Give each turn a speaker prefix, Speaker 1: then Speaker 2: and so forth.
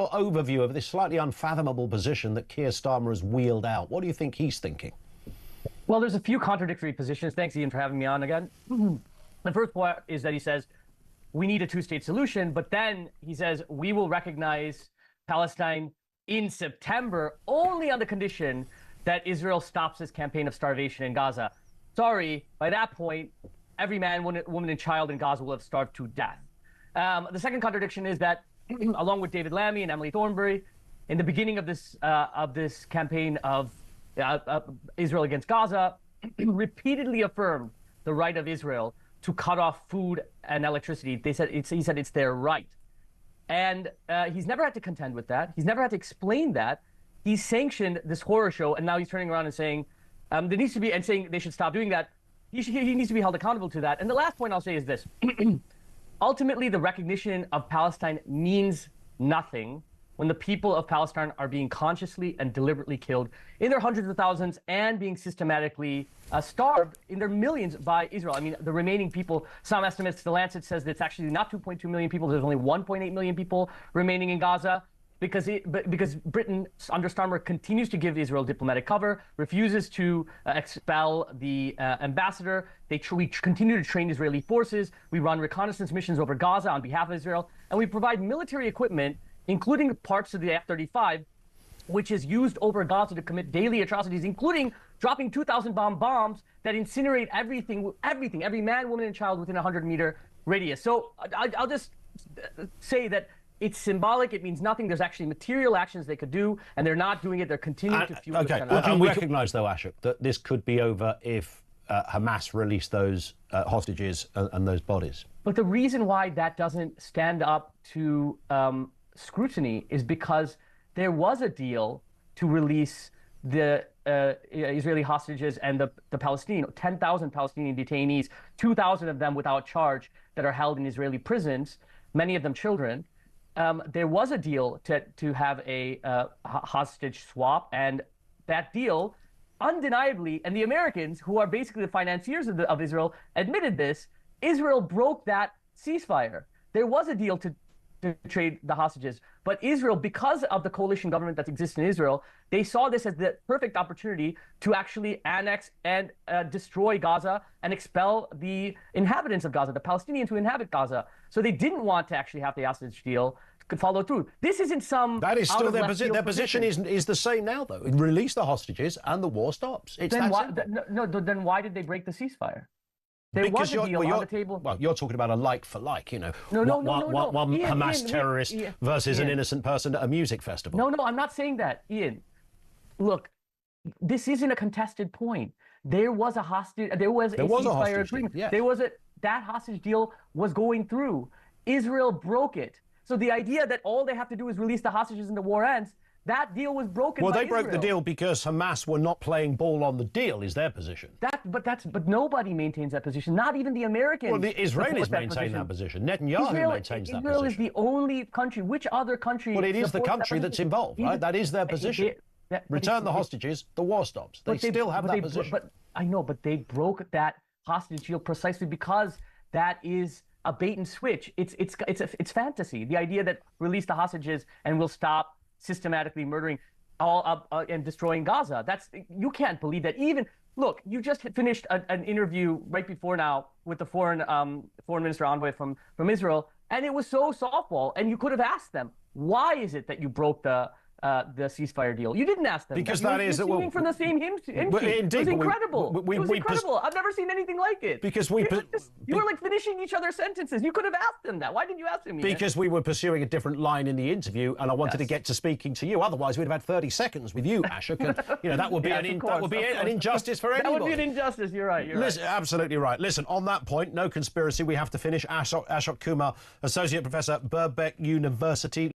Speaker 1: your overview of this slightly unfathomable position that Keir Starmer has wheeled out? What do you think he's thinking?
Speaker 2: Well, there's a few contradictory positions. Thanks, Ian, for having me on again. The first point is that he says we need a two-state solution, but then he says we will recognize Palestine in September only on the condition that Israel stops its campaign of starvation in Gaza. Sorry, by that point, every man, woman, and child in Gaza will have starved to death. The second contradiction is that, along with David Lammy and Emily Thornberry, in the beginning of this campaign of Israel against Gaza, repeatedly affirmed the right of Israel to cut off food and electricity. He said it's their right. And he's never had to contend with that. He's never had to explain that. He's sanctioned this horror show, and now he's turning around and saying there needs to be, and saying they should stop doing that. He needs to be held accountable to that. And the last point I'll say is this. Ultimately, the recognition of Palestine means nothing when the people of Palestine are being consciously and deliberately killed in their hundreds of thousands and being systematically starved in their millions by Israel. I mean, the remaining people, some estimates, The Lancet says that it's actually not 2.2 million people. There's only 1.8 million people remaining in Gaza because Britain, under Starmer, continues to give Israel diplomatic cover, refuses to expel the ambassador. We continue to train Israeli forces. We run reconnaissance missions over Gaza on behalf of Israel, and we provide military equipment, including parts of the F-35, which is used over Gaza to commit daily atrocities, including dropping 2,000 bombs that incinerate everything, every man, woman, and child within a 100-meter radius. So I'll just say that it's symbolic. It means nothing. There's actually material actions they could do, and they're not doing it. They're continuing to fuel.
Speaker 1: Okay, and we recognise, though, Ashok, that this could be over if Hamas release those hostages and those bodies. But
Speaker 2: the reason why that doesn't stand up to scrutiny is because there was a deal to release the Israeli hostages and the Palestinian, 10,000 Palestinian detainees, 2,000 of them without charge that are held in Israeli prisons, many of them children. There was a deal to have a hostage swap, and that deal, undeniably, and the Americans, who are basically the financiers of Israel, admitted this. Israel broke that ceasefire. There was a deal to trade the hostages, but Israel, because of the coalition government that exists in Israel, they saw this as the perfect opportunity to actually annex and destroy Gaza and expel the inhabitants of Gaza, the Palestinians who inhabit Gaza. So they didn't want to actually have the hostage deal follow through. This isn't some...
Speaker 1: That is still their position. Their position is the same now, though. Release the hostages and the war stops. It's
Speaker 2: then why did they break the ceasefire? There was a deal on the table.
Speaker 1: Well, you're talking about a like for like, you know.
Speaker 2: No.
Speaker 1: One
Speaker 2: Ian,
Speaker 1: Hamas terrorist versus an innocent person at a music festival.
Speaker 2: No, I'm not saying that, Ian. Look, this isn't a contested point. There was a hostage. There was a ceasefire agreement.
Speaker 1: Yes.
Speaker 2: That hostage deal was going through. Israel broke it. So the idea that all they have to do is release the hostages and the war ends, that deal was broken.
Speaker 1: Well,
Speaker 2: by
Speaker 1: they broke
Speaker 2: Israel.
Speaker 1: the deal because Hamas were not playing ball on the deal, is their position.
Speaker 2: But nobody maintains that position. Not even the Americans.
Speaker 1: Well, the Israelis maintain that position. Netanyahu maintains that position.
Speaker 2: Israel is the only country. Which other country?
Speaker 1: Well, it is the country that's involved, right? That is their position. Return the hostages, the war stops. They still have that position.
Speaker 2: I know, but they broke that hostage deal precisely because that is a bait and switch. It's fantasy. The idea that release the hostages and we'll stop systematically murdering and destroying Gaza. You can't believe that. Even look, you just finished an interview right before now with the foreign minister envoy from Israel, and it was so softball. And you could have asked them, why is it that you broke the ceasefire deal? You didn't ask them.
Speaker 1: Because that is
Speaker 2: singing from the same hymn sheet. It was incredible. It was incredible. I've never seen anything like it.
Speaker 1: Because
Speaker 2: you were like finishing each other's sentences. You could have asked them that. Why didn't you ask them?
Speaker 1: Because we were pursuing a different line in the interview, and I wanted to get to speaking to you. Otherwise, we'd have had 30 seconds with you, Ashok, and that would be an injustice for anybody.
Speaker 2: That would be an injustice. You're right.
Speaker 1: Listen, absolutely right. Listen, on that point, no conspiracy. We have to finish. Ashok Kumar, Associate Professor, Birkbeck University.